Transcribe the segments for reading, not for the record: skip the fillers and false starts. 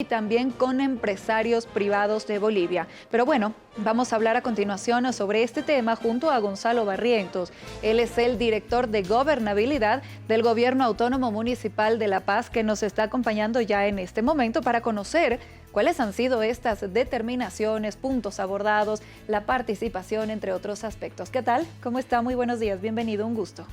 y también con empresarios privados de Bolivia. Pero bueno, vamos a hablar a continuación sobre este tema junto a Gonzalo Barrientos. Él es el director de gobernabilidad del Gobierno Autónomo Municipal de La Paz, que nos está acompañando ya en este momento para conocer cuáles han sido estas determinaciones, puntos abordados, la participación, entre otros aspectos. ¿Qué tal? ¿Cómo está? Muy buenos días, bienvenido, un gusto.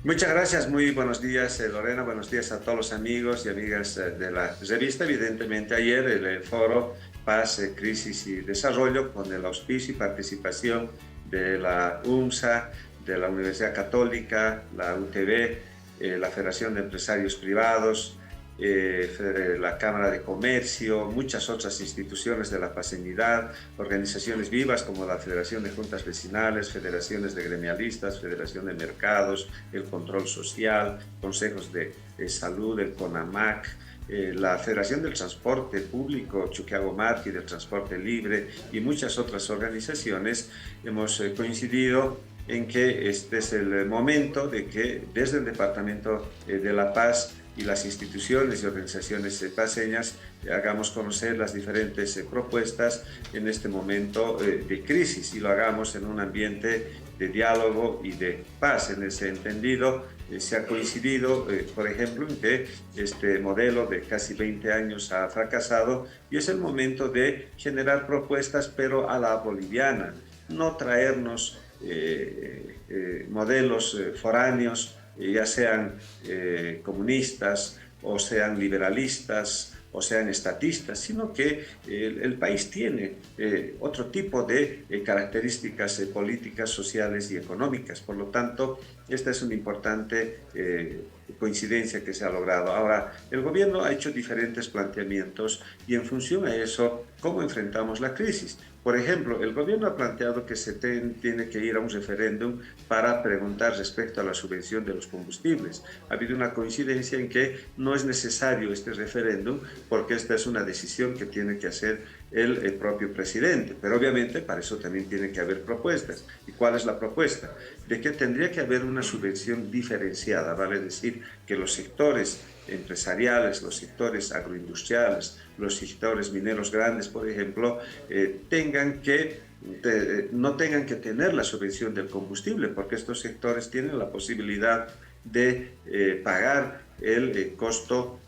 Muchas gracias, muy buenos días Lorena, buenos días a todos los amigos y amigas de la revista. Evidentemente ayer el foro Paz, Crisis y Desarrollo, con el auspicio y participación de la UNSA, de la Universidad Católica, la UTB, la Federación de Empresarios Privados, la Cámara de Comercio, muchas otras instituciones de la pacenidad, organizaciones vivas como la Federación de Juntas Vecinales, federaciones de gremialistas, Federación de Mercados, el Control Social, consejos de salud, el CONAMAC, la Federación del Transporte Público, Chuquiago-Marqui, del Transporte Libre y muchas otras organizaciones. Hemos coincidido en que este es el momento de que desde el Departamento de La Paz y las instituciones y organizaciones paceñas hagamos conocer las diferentes propuestas en este momento de crisis, y lo hagamos en un ambiente de diálogo y de paz. En ese entendido, se ha coincidido, por ejemplo, en que este modelo de casi 20 años ha fracasado y es el momento de generar propuestas, pero a la boliviana, no traernos modelos foráneos, ya sean comunistas o sean liberalistas o sean estatistas, sino que el país tiene otro tipo de características políticas, sociales y económicas. Por lo tanto, esta es una importante coincidencia que se ha logrado. Ahora, el gobierno ha hecho diferentes planteamientos y en función a eso, ¿cómo enfrentamos la crisis? Por ejemplo, el gobierno ha planteado que se tiene que ir a un referéndum para preguntar respecto a la subvención de los combustibles. Ha habido una coincidencia en que no es necesario este referéndum porque esta es una decisión que tiene que hacer el propio presidente. Pero obviamente para eso también tiene que haber propuestas. ¿Y cuál es la propuesta? De que tendría que haber una subvención diferenciada, vale decir que los sectores empresariales, los sectores agroindustriales, los sectores mineros grandes, por ejemplo, no tengan que tener la subvención del combustible, porque estos sectores tienen la posibilidad de pagar el costo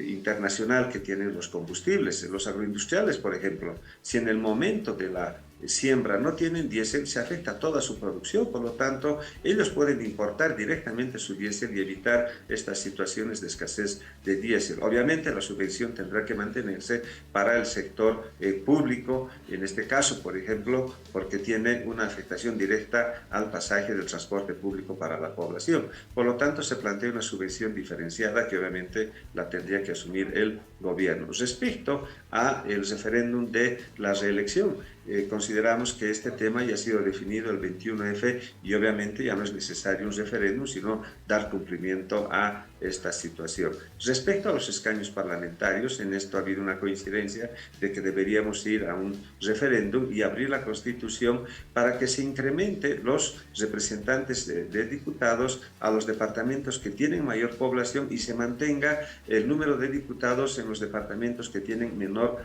internacional que tienen los combustibles. Los agroindustriales, por ejemplo, si en el momento de la siembra no tienen diésel, se afecta toda su producción. Por lo tanto, ellos pueden importar directamente su diésel y evitar estas situaciones de escasez de diésel. Obviamente la subvención tendrá que mantenerse para el sector público, en este caso, por ejemplo, porque tiene una afectación directa al pasaje del transporte público para la población. Por lo tanto, se plantea una subvención diferenciada que obviamente la tendría que asumir el gobierno. Respecto al referéndum de la reelección, consideramos que este tema ya ha sido definido el 21F y obviamente ya no es necesario un referéndum, sino dar cumplimiento a esta situación. Respecto a los escaños parlamentarios, en esto ha habido una coincidencia de que deberíamos ir a un referéndum y abrir la Constitución para que se incremente los representantes de diputados a los departamentos que tienen mayor población y se mantenga el número de diputados en los departamentos que tienen menor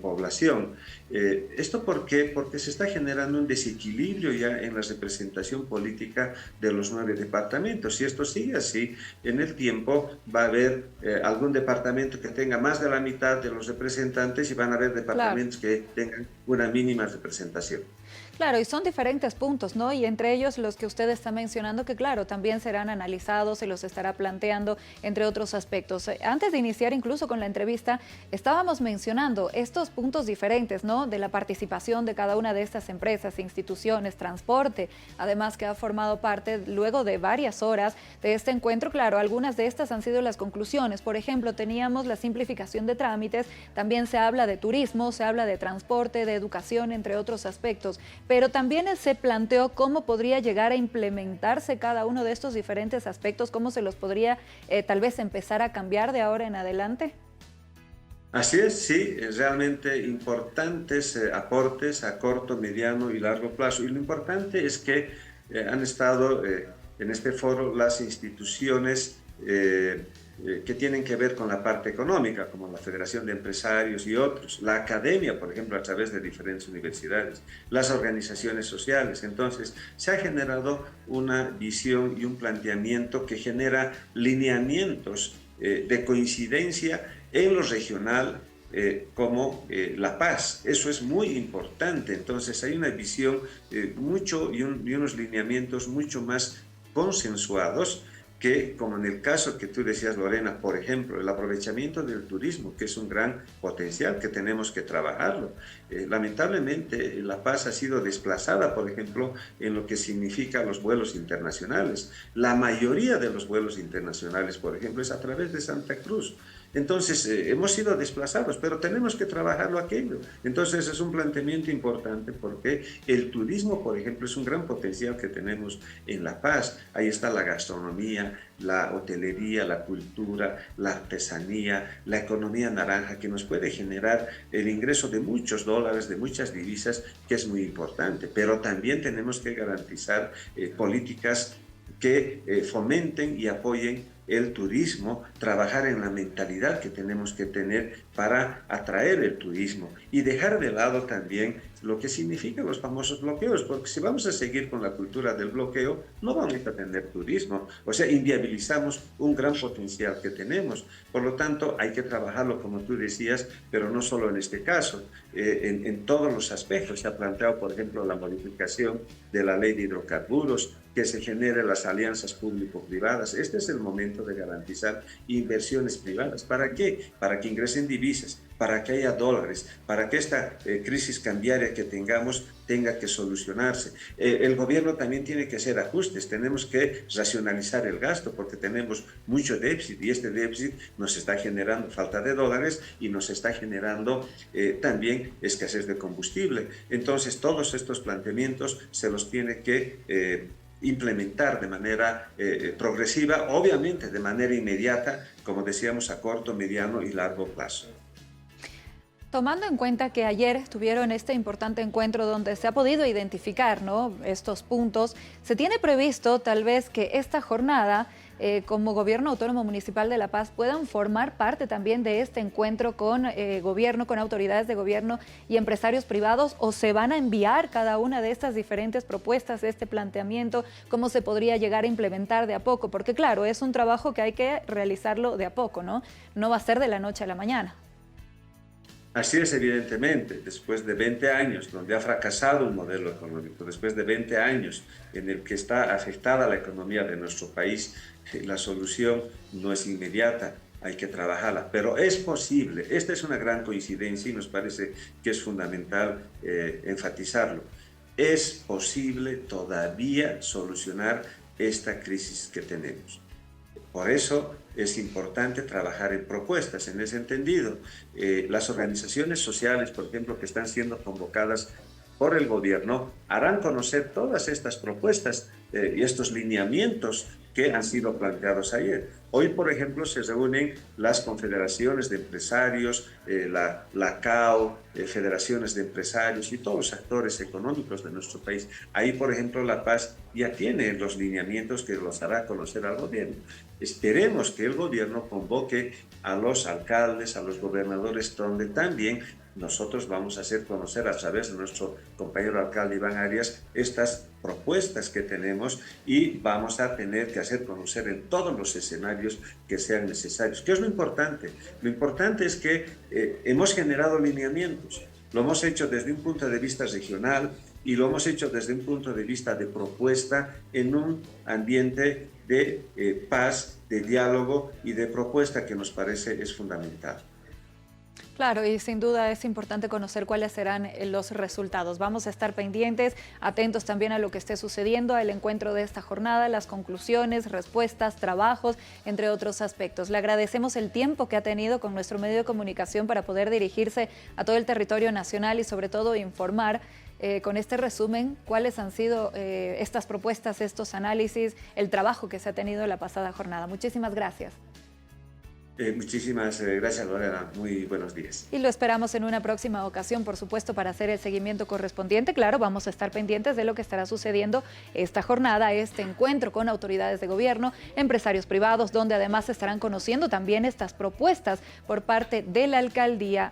población. ¿Esto por qué? Porque se está generando un desequilibrio ya en la representación política de los 9 departamentos. Si esto sigue así, en el tiempo va a haber algún departamento que tenga más de la mitad de los representantes y van a haber departamentos que tengan una mínima representación. Claro, y son diferentes puntos, ¿no? Y entre ellos los que usted está mencionando, que claro, también serán analizados, se los estará planteando, entre otros aspectos. Antes de iniciar incluso con la entrevista, estábamos mencionando estos puntos diferentes, ¿no? De la participación de cada una de estas empresas, instituciones, transporte, además que ha formado parte luego de varias horas de este encuentro. Claro, algunas de estas han sido las conclusiones. Por ejemplo, teníamos la simplificación de trámites, también se habla de turismo, se habla de transporte, de educación, entre otros aspectos. Pero también se planteó cómo podría llegar a implementarse cada uno de estos diferentes aspectos, cómo se los podría tal vez empezar a cambiar de ahora en adelante. Así es, sí, realmente importantes aportes a corto, mediano y largo plazo. Y lo importante es que han estado en este foro las instituciones que tienen que ver con la parte económica, como la Federación de Empresarios y otros, la academia, por ejemplo, a través de diferentes universidades, las organizaciones sociales. Entonces, se ha generado una visión y un planteamiento que genera lineamientos de coincidencia en lo regional, como la paz. Eso es muy importante. Entonces hay una visión y unos lineamientos mucho más consensuados que, como en el caso que tú decías, Lorena, por ejemplo, el aprovechamiento del turismo, que es un gran potencial que tenemos que trabajarlo. Lamentablemente, La Paz ha sido desplazada, por ejemplo, en lo que significa los vuelos internacionales. La mayoría de los vuelos internacionales, por ejemplo, es a través de Santa Cruz. Entonces, hemos sido desplazados, pero tenemos que trabajarlo aquello. Entonces, es un planteamiento importante porque el turismo, por ejemplo, es un gran potencial que tenemos en La Paz. Ahí está la gastronomía, la hotelería, la cultura, la artesanía, la economía naranja, que nos puede generar el ingreso de muchos dólares, de muchas divisas, que es muy importante. Pero también tenemos que garantizar políticas que fomenten y apoyen el turismo, trabajar en la mentalidad que tenemos que tener para atraer el turismo y dejar de lado también lo que significan los famosos bloqueos, porque si vamos a seguir con la cultura del bloqueo, no vamos a tener turismo, o sea, inviabilizamos un gran potencial que tenemos. Por lo tanto, hay que trabajarlo, como tú decías, pero no solo en este caso, en todos los aspectos. Se ha planteado, por ejemplo, la modificación de la ley de hidrocarburos, que se generen las alianzas público-privadas. Este es el momento de garantizar inversiones privadas. ¿Para qué? Para que ingresen divisas, para que haya dólares, para que esta crisis cambiaria que tengamos tenga que solucionarse. El gobierno también tiene que hacer ajustes, tenemos que racionalizar el gasto porque tenemos mucho déficit y este déficit nos está generando falta de dólares y nos está generando también escasez de combustible. Entonces, todos estos planteamientos se los tiene que implementar de manera progresiva, obviamente de manera inmediata, como decíamos, a corto, mediano y largo plazo. Tomando en cuenta que ayer tuvieron este importante encuentro donde se ha podido identificar, ¿no?, estos puntos, ¿se tiene previsto tal vez que esta jornada como Gobierno Autónomo Municipal de La Paz puedan formar parte también de este encuentro con gobierno, con autoridades de gobierno y empresarios privados, o se van a enviar cada una de estas diferentes propuestas, este planteamiento, cómo se podría llegar a implementar de a poco? Porque claro, es un trabajo que hay que realizarlo de a poco, ¿no? No va a ser de la noche a la mañana. Así es, evidentemente, después de 20 años donde ha fracasado un modelo económico, después de 20 años en el que está afectada la economía de nuestro país, la solución no es inmediata, hay que trabajarla, pero es posible. Esta es una gran coincidencia y nos parece que es fundamental enfatizarlo. Es posible todavía solucionar esta crisis que tenemos. Por eso es importante trabajar en propuestas en ese entendido. Las organizaciones sociales, por ejemplo, que están siendo convocadas por el gobierno, harán conocer todas estas propuestas y estos lineamientos que han sido planteados ayer. Hoy, por ejemplo, se reúnen las confederaciones de empresarios, la CAO, federaciones de empresarios y todos los actores económicos de nuestro país. Ahí, por ejemplo, La Paz ya tiene los lineamientos que los hará conocer al gobierno. Esperemos que el gobierno convoque a los alcaldes, a los gobernadores, donde también nosotros vamos a hacer conocer a través de nuestro compañero alcalde Iván Arias estas propuestas que tenemos y vamos a tener que hacer conocer en todos los escenarios que sean necesarios. ¿Qué es lo importante? Lo importante es que hemos generado lineamientos, lo hemos hecho desde un punto de vista regional y lo hemos hecho desde un punto de vista de propuesta en un ambiente de paz, de diálogo y de propuesta que nos parece es fundamental. Claro, y sin duda es importante conocer cuáles serán los resultados. Vamos a estar pendientes, atentos también a lo que esté sucediendo, al encuentro de esta jornada, las conclusiones, respuestas, trabajos, entre otros aspectos. Le agradecemos el tiempo que ha tenido con nuestro medio de comunicación para poder dirigirse a todo el territorio nacional y sobre todo informar con este resumen cuáles han sido estas propuestas, estos análisis, el trabajo que se ha tenido en la pasada jornada. Muchísimas gracias. Muchísimas gracias, Lorena. Muy buenos días. Y lo esperamos en una próxima ocasión, por supuesto, para hacer el seguimiento correspondiente. Claro, vamos a estar pendientes de lo que estará sucediendo esta jornada, este encuentro con autoridades de gobierno, empresarios privados, donde además se estarán conociendo también estas propuestas por parte de la alcaldía.